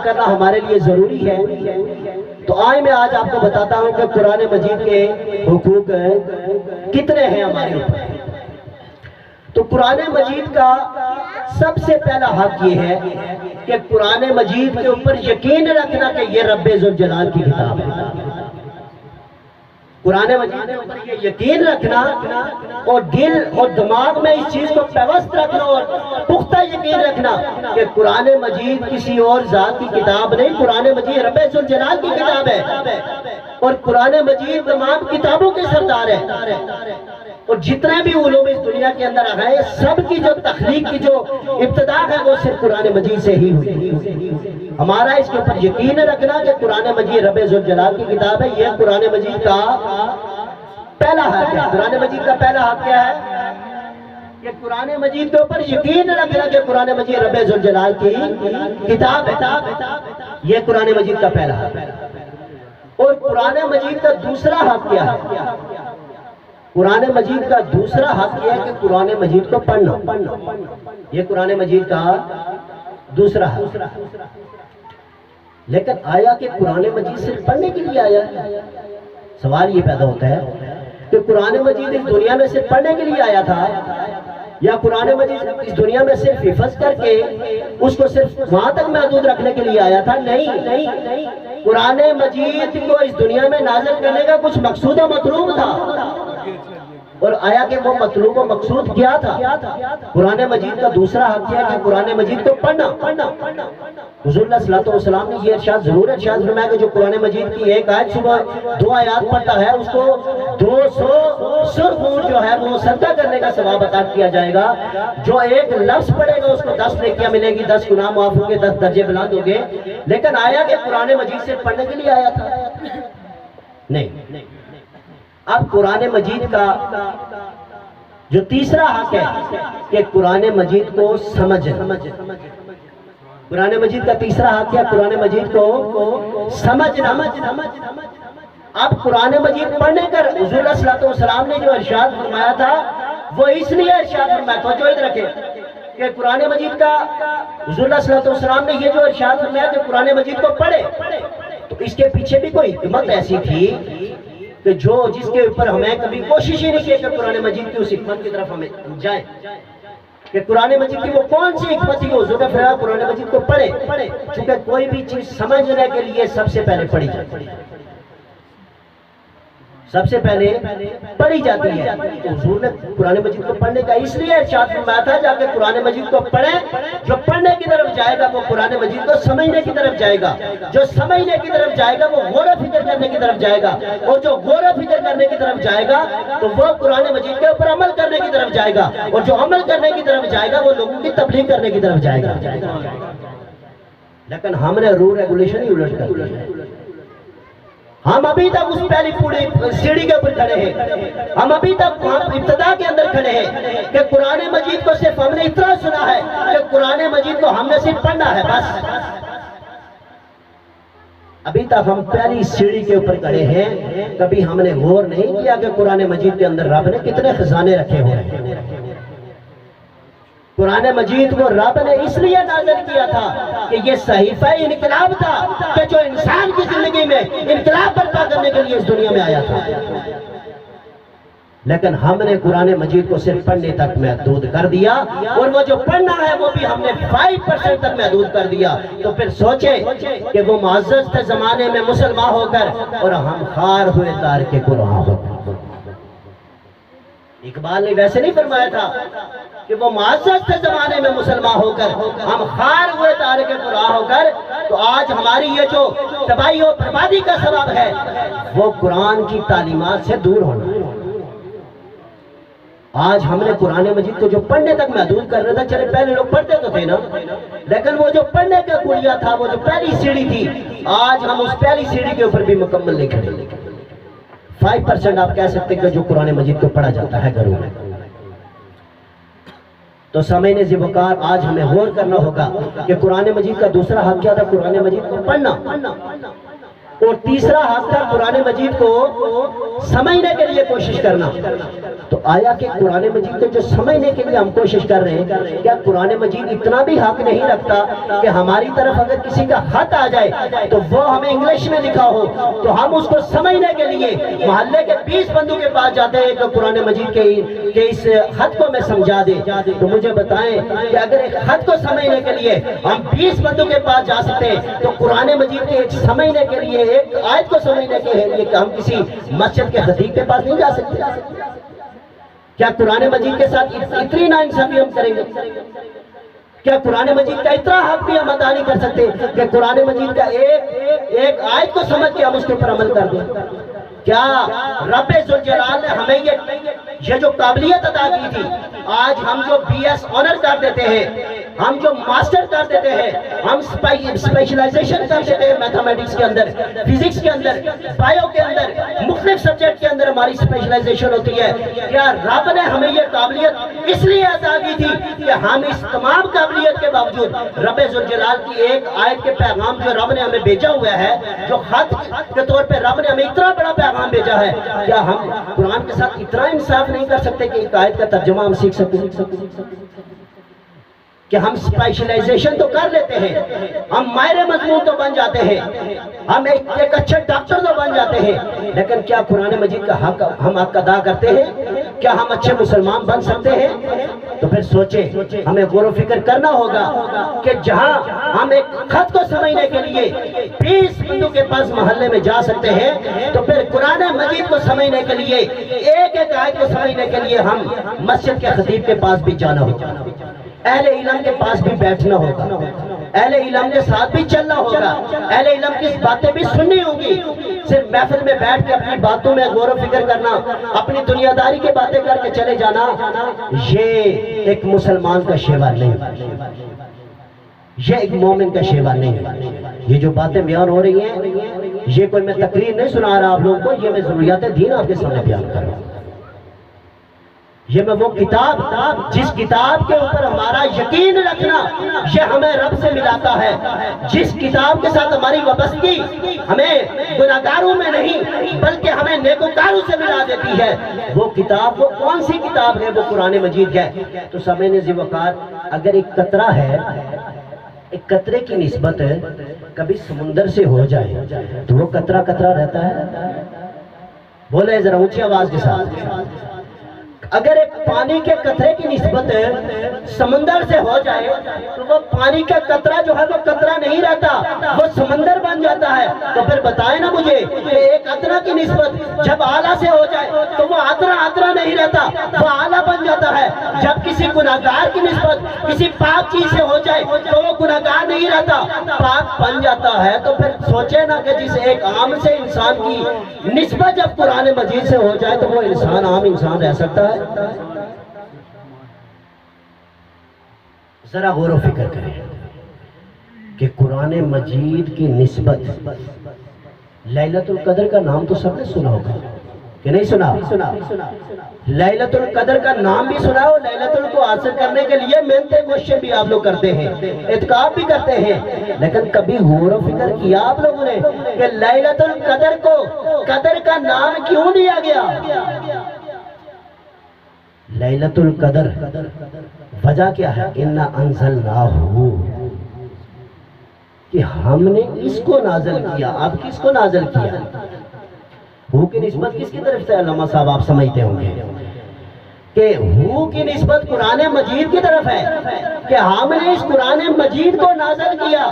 کرنا ہمارے لیے ضروری ہے۔ تو آئے میں آج آپ کو بتاتا ہوں کہ قرآن مجید کے حقوق کتنے ہیں ہمارے اوپر۔ تو قرآن مجید کا سب سے پہلا حق یہ ہے کہ قرآن مجید کے اوپر یقین رکھنا کہ یہ رب ذوالجلال کی کتاب ہے۔ قرآن مجید کے اوپر یہ یقین رکھنا اور دل اور دماغ میں اس چیز کو پیوست رکھنا اور پختہ یقین رکھنا کہ قرآن مجید کسی اور ذات کی کتاب نہیں، قرآن مجید رب ذوالجلال کی کتاب ہے اور قرآن مجید تمام کتابوں کے سردار ہے۔ اور جتنے بھی علوم اس دنیا کے اندر آئے سب کی جو تخلیق کی جو ابتدا ہے وہ صرف قرآن مجید سے ہی ہوئی۔ ہمارا اس کے اوپر یقین رکھنا کہ قرآن مجید رب ذوالجلال کی کتاب ہے، یہ قرآن مجید کا پہلا حق ہے۔ قرآن مجید کا پہلا حق کیا ہے؟ کہ قرآن مجید کے اوپر یقین رکھنا کہ قرآن مجید رب ذوالجلال کی کتاب ہے، یہ قرآن مجید کا پہلا حق ہے۔ اور قرآن مجید کا دوسرا حق کیا ہے؟ قرآن مجید کا دوسرا حق یہ ہے کہ قرآن مجید کو پڑھنا، یہ قرآن مجید کا دوسرا حق۔ لیکن آیا کہ قرآن مجید صرف پڑھنے کے لیے آیا ہے؟ سوال یہ پیدا ہوتا ہے کہ قرآن مجید اس دنیا میں صرف پڑھنے کے لیے آیا تھا یا قرآن مجید اس دنیا میں صرف حفظ کر کے اس کو صرف وہاں تک محدود رکھنے کے لیے آیا تھا؟ نہیں، قرآن مجید کو اس دنیا میں نازل کرنے کا کچھ مقصود و مطلوب تھا۔ اور آیا کہ وہ مطلوب و مقصود کیا تھا؟ قرآن مجید کا دوسرا حق ہے کہ قرآن مجید کو پڑھنا۔ حضور اللہ صلی اللہ علیہ وسلم نے یہ ارشاد ضرور ارشاد فرمایا کہ جو قرآن مجید کی ایک آیت صبح 2 آیات پڑھتا ہے اس کو 200 سرخ اونٹ جو ہے وہ صدقہ کرنے کا ثواب عطا کیا جائے گا۔ جو ایک لفظ پڑھے گا اس کو 10 نیکیاں ملے گی، 10 گناہ معاف ہوں گے، 10 درجے بلند ہوں گے۔ لیکن آیا کہ قرآن مجید سے پڑھنے کے لیے آیا تھا؟ نہیں۔ اب قرآن مجید کا جو تیسرا حق ہے کہ قرآن مجید کو سمجھنا۔ قرآن مجید کا تیسرا حق ہے قرآن مجید کو سمجھنا۔ اب قرآن مجید پڑھنے کر حضور اللہ صلی اللہ علیہ وسلم نے جو ارشاد فرمایا تھا وہ اس لیے ارشاد فرمایا تھا، جو ادھر رکھے کہ قرآن مجید کا حضور اللہ صلی اللہ علیہ وسلم نے یہ جو ارشاد فرمایا کہ قرآن مجید کو پڑھے تو اس کے پیچھے بھی کوئی حکمت ایسی تھی کہ جس کے اوپر ہمیں کبھی کوشش ہی نہیں کی کہ قرآن مجید کی اس حکمت کی طرف ہمیں جائیں کہ قرآن مجید کی وہ کون سی حکمت تھی حضور نے فرمایا قرآن مجید کو پڑھے، چونکہ کوئی بھی چیز سمجھنے کے لیے سب سے پہلے پڑھی جاتی ہے، سب سے پہلے پڑھی جاتی ہے۔ تو حضور نے قرآن مجید کو پڑھنے کا اس لیے ارشاد فرمایا تھا جا کے قرآن مجید کو پڑھیں، جو پڑھنے کی طرف جائے گا وہ قرآن مجید کو سمجھنے کی طرف جائے گا، جو سمجھنے کی طرف جائے گا وہ غور و فکر کرنے کی طرف جائے گا، اور جو غور و فکر کرنے کی طرف جائے گا تو وہ قرآن مجید کے اوپر عمل کرنے کی طرف جائے گا، اور جو عمل کرنے کی طرف جائے گا وہ لوگوں کی تبلیغ کرنے کی طرف جائے گا۔ لیکن ہم نے رول ریگولیشن ہی الٹ کر دی ہے۔ ہم ابھی تک اس پہلی پوری سیڑھی کے اوپر کھڑے ہیں، ہم ابھی تک ابتدا کے اندر کھڑے ہیں کہ قرآن مجید کو صرف ہم نے اتنا سنا ہے کہ قرآن مجید کو ہم نے صرف پڑھنا ہے بس۔ ابھی تک ہم پہلی سیڑھی کے اوپر کھڑے ہیں، کبھی ہم نے غور نہیں کیا کہ قرآن مجید کے اندر رب نے کتنے خزانے رکھے ہوئے ہیں۔ قرآن مجید کو رب نے اس لیے نازل کیا تھا کہ یہ صحیفہ انقلاب تھا کہ جو انسان کی زندگی میں انقلاب برپا کرنے کے لیے اس دنیا میں آیا تھا۔ لیکن ہم نے قرآن مجید کو صرف پڑھنے تک محدود کر دیا، اور وہ جو پڑھنا ہے وہ بھی ہم نے 5% تک محدود کر دیا۔ تو پھر سوچیں کہ وہ معزز تھے زمانے میں مسلمان ہو کر اور ہم خار ہوئے تارک قرآن ہو کر۔ اقبال نے ویسے نہیں فرمایا تھا کہ وہ معزز تھے زمانے میں مسلمان ہو کر ہم خار ہوئے تارک قرآن ہو کر۔ تو آج ہماری یہ جو تباہی و بربادی کا سبب ہے وہ قرآن کی تعلیمات سے دور ہونا ہے۔ آج ہم نے قرآن مجید کو جو پڑھنے تک محدود کر رہا تھا، چلے پہلے لوگ پڑھتے تو تھے نا، لیکن وہ جو پڑھنے کا کڑیا تھا، وہ جو پہلی سیڑھی تھی، آج ہم اس پہلی سیڑھی کے اوپر بھی مکمل نہیں کھڑے۔ 5% آپ کہہ سکتے کہ جو قرآن مجید کو پڑھا جاتا ہے گھروں میں۔ تو سامعین ذوالوقار آج ہمیں غور کرنا ہوگا کہ قرآن مجید کا دوسرا حق کیا تھا؟ قرآن مجید کو پڑھنا۔ اور تیسرا حق تھا قرآن مجید کو سمجھنے کے لیے کوشش کرنا۔ تو آیا کہ قرآن مجید کو جو سمجھنے کے لیے ہم کوشش کر رہے ہیں، کیا قرآن مجید اتنا بھی حق نہیں رکھتا کہ ہماری طرف اگر کسی کا خط آ جائے تو وہ ہمیں انگلش میں لکھا ہو تو ہم اس کو سمجھنے کے لیے محلے کے 20 بندوں کے پاس جاتے ہیں کہ قرآن مجید کے اس خط کو میں سمجھا دے؟ تو مجھے بتائیں کہ اگر ایک خط کو سمجھنے کے لیے ہم 20 بندوں کے پاس جا سکتے ہیں تو قرآن مجید کے ایک سمجھنے کے لیے، ایک آیت کو سمجھنے کے لیے کہ ہم کسی مسجد کے خطیب کے پاس نہیں جا سکتے؟ کیا قرآن مجید کے ساتھ اتنی ناانصافی ہم کریں گے؟ کیا قرآن مجید کا اتنا حق بھی ہم ادا نہیں کر سکتے کہ قرآن مجید کا ایک آیت کو سمجھ کے ہم اس کے اوپر عمل کر دیں؟ کیا رب ذوالجلال نے ہمیں یہ جو قابلیت عطا کی تھی، آج ہم جو بی ایس آنر کر دیتے ہیں، ہم جو ماسٹر کر دیتے ہیں، ہم اسپیشلائزیشن کر دیتے ہیں میتھمیٹکس کے اندر، فزکس کے اندر، بائیو کے اندر، مختلف سبجیکٹ کے اندر ہماری اسپیشلائزیشن ہوتی ہے، کیا رب نے ہمیں یہ قابلیت اس لیے عطا کی تھی کہ ہم اس تمام قابلیت کے باوجود رب ذوالجلال کی ایک آیت کے پیغام جو رب نے ہمیں بھیجا ہوا ہے، جو خط کے طور پہ رب نے ہمیں اتنا بڑا پیغام بھیجا ہے، کیا ہم قرآن کے ساتھ اتنا انصاف نہیں کر سکتے کہ ایک آیت کا ترجمہ ہم سیکھ سکتے کہ ہم اسپیشلائزیشن تو کر لیتے ہیں، ہم ماہر مضمون تو بن جاتے ہیں، ہم ایک اچھے ڈاکٹر تو بن جاتے ہیں، لیکن کیا قرآن مجید کا حق ہم حق ادا کرتے ہیں؟ کیا ہم اچھے مسلمان بن سکتے ہیں؟ تو پھر سوچیں، ہمیں غور و فکر کرنا ہوگا کہ جہاں ہم ایک خط کو سمجھنے کے لیے 20 بندوں کے پاس محلے میں جا سکتے ہیں، تو پھر قرآن مجید کو سمجھنے کے لیے، ایک ایک آیت کو سمجھنے کے لیے ہم مسجد کے خطیب کے پاس بھی جانا ہوگا، اہل علم کے پاس بھی بیٹھنا ہوگا، اہل علم کے ساتھ بھی چلنا ہوگا، اہل علم کی باتیں بھی سننی ہوں گی۔ صرف محفل میں بیٹھ کے اپنی باتوں میں غور و فکر کرنا، اپنی دنیا داری کی باتیں کر کے چلے جانا، یہ ایک مسلمان کا شیوا نہیں، یہ ایک مومن کا شیوا نہیں۔ یہ جو باتیں بیان ہو رہی ہیں، یہ کوئی میں تقریر نہیں سنا رہا آپ لوگوں کو، یہ میں ضروریات دین آپ کے سامنے بیان کر رہا ہوں۔ یہ میں وہ کتاب، جس کتاب کے اوپر ہمارا یقین رکھنا یہ ہمیں رب سے ملاتا ہے، جس کتاب کے ساتھ ہماری وابستگی ہمیں گناہگاروں میں نہیں بلکہ ہمیں نیکوکاروں سے ملا دیتی ہے، وہ کتاب، وہ کون سی کتاب ہے؟ وہ قرآن مجید ہے۔ تو سمجھنے ذی وقار، اگر ایک قطرہ ہے، ایک قطرے کی نسبت کبھی سمندر سے ہو جائے تو وہ قطرہ قطرہ رہتا ہے؟ بولے ذرا اونچی آواز کے ساتھ۔ اگر ایک پانی کے قطرے کی نسبت سمندر سے ہو جائے تو وہ پانی کا قطرہ جو ہے وہ قطرہ نہیں رہتا، وہ سمندر بن جاتا ہے۔ تو پھر بتائیں نا مجھے کہ ایک قطرہ کی نسبت جب اعلیٰ سے ہو جائے تو وہ قطرہ نہیں رہتا، وہ اعلیٰ بن جاتا ہے۔ جب کسی گناہگار کی نسبت کسی پاک چیز سے ہو جائے تو وہ گناہگار نہیں رہتا، پاک بن جاتا ہے۔ تو پھر سوچے نا کہ جس ایک عام سے انسان کی نسبت جب قرآن مجید سے ہو جائے تو وہ انسان عام انسان رہ سکتا ہے؟ ذرا غور و فکر کریں کہ قرآن مجید کی نسبت، لیلۃ القدر کا نام تو سب نے سنا ہوگا کہ نہیں سنا؟ لیلۃ القدر کا نام بھی سنا ہو، لیلۃ القدر کو حاصل کرنے کے لیے محنت کوششیں بھی آپ لوگ کرتے ہیں، اعتکاف بھی کرتے ہیں، لیکن کبھی غور و فکر کیا آپ لوگوں نے کہ لیلۃ القدر کو قدر کا نام کیوں دیا گیا؟ لیلۃ القدر وجہ کیا ہے؟ اِنَّا أَنزَلْنَاهُ، کہ ہم نے اس کو نازل کیا۔ اب کس کو نازل کیا؟ ہو کی نسبت کس کی طرف سے علامہ صاحب آپ سمجھتے ہوں گے کہ ہو کی نسبت قرآن مجید کی طرف ہے کہ ہم نے اس قرآن مجید کو نازل کیا۔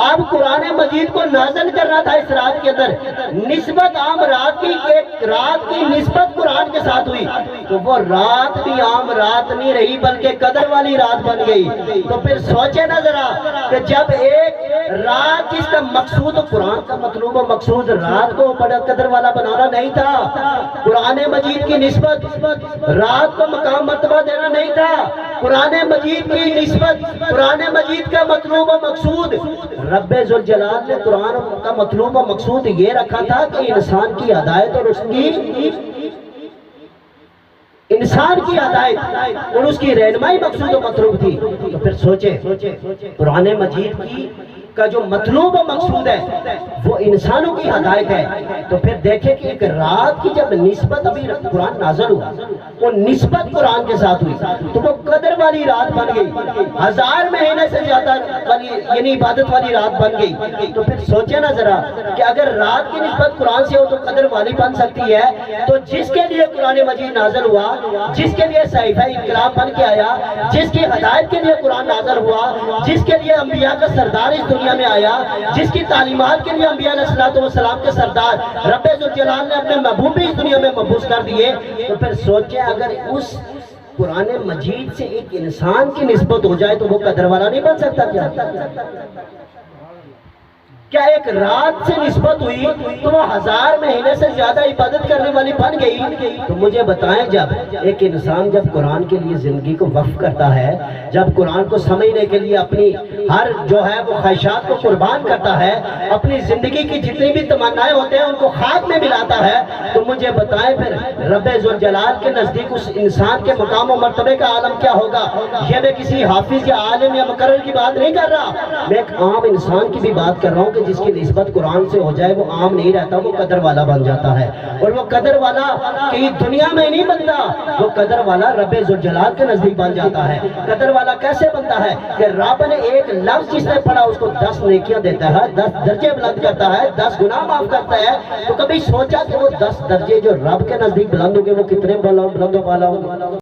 اب قرآن مجید کو نازل کرنا تھا اس رات کے اندر، نسبت عام رات کی، ایک رات کی نسبت قرآن کے ساتھ ہوئی تو وہ رات بھی عام رات نہیں رہی بلکہ قدر والی رات بن گئی۔ تو پھر سوچے نا ذرا کہ جب ایک رات جس کا مقصود، قرآن کا مطلوب و مقصود رات کو بڑا قدر والا بنانا نہیں تھا، قرآن مجید کی نسبت رات کو مقام مرتبہ دینا نہیں تھا، قرآن مجید کی نسبت، قرآن مجید کا مطلوب و مقصود، رب ذوالجلال نے قرآن کا مطلوب و مقصود یہ رکھا تھا کہ انسان کی ہدایت اور اس کی انسان کی ہدایت اور اس کی رہنمائی مقصود و مطلوب تھی۔ تو پھر سوچے قرآن مجید کی کا جو مطلوب و مقصود ہے وہ انسانوں کی ہدایت ہے، تو پھر دیکھیں کہ ایک رات کی جب نسبت ابھی قرآن نازل ہوا، وہ نسبت قرآن کے ساتھ ہوئی تو وہ قدر والی رات بن گئی، 1000 مہینے سے زیادہ والی یعنی عبادت والی رات بن گئی۔ تو پھر سوچیں نا ذرا کہ اگر رات کی نسبت قرآن سے ہو تو قدر والی بن سکتی ہے، تو جس کے لیے قرآن مجید نازل ہوا، جس کے لیے صحیفہ انقلاب بن کے آیا، جس کی ہدایت کے لیے قرآن نازل ہوا، جس کے لیے انبیاء کا سردار اس دنیا میں آیا، جس کی تعلیمات کے لیے انبیاء علیہ السلام کے سردار رب ذوالجلال نے اپنے محبوب بھی اس دنیا میں مبعوث کر دیے، تو پھر سوچیں اگر اس قرآن مجید سے ایک انسان کی نسبت ہو جائے تو وہ قدر والا نہیں بن سکتا کیا ایک رات سے نسبت ہوئی تو وہ 1000 مہینے سے زیادہ عبادت کرنے والی بن گئی؟ تو مجھے بتائیں جب ایک انسان جب قرآن کے لیے زندگی کو وقف کرتا ہے، جب قرآن کو سمجھنے کے لیے اپنی ہر جو ہے وہ خواہشات کو قربان کرتا ہے، اپنی زندگی کی جتنی بھی تمنائیں ہوتے ہیں ان کو خاک میں ملاتا ہے، تو مجھے بتائیں پھر رب ذوالجلال کے نزدیک اس انسان کے مقام و مرتبے کا عالم کیا ہوگا؟ یہ میں کسی حافظ یا عالم یا مقرر کی بات نہیں کر رہا، میں ایک عام انسان کی بھی بات کر رہا ہوں کہ جس کی نسبت قرآن سے ہو جائے وہ عام نہیں رہتا، وہ قدر والا بن جاتا ہے، اور وہ قدر والا کہیں دنیا میں نہیں بنتا، وہ قدر والا رب ذوالجلال کے نزدیک بن جاتا ہے۔ قدر والا کیسے بنتا ہے کہ رب نے ایک لفظ جس نے پڑھا اس کو 10 نیکیاں دیتا ہے، 10 درجے بلند کرتا ہے، 10 گناہ معاف کرتا ہے، تو کبھی سوچا کہ وہ 10 درجے جو رب کے نزدیک بلند ہوں گے وہ کتنے بلند و بالا ہوں گے؟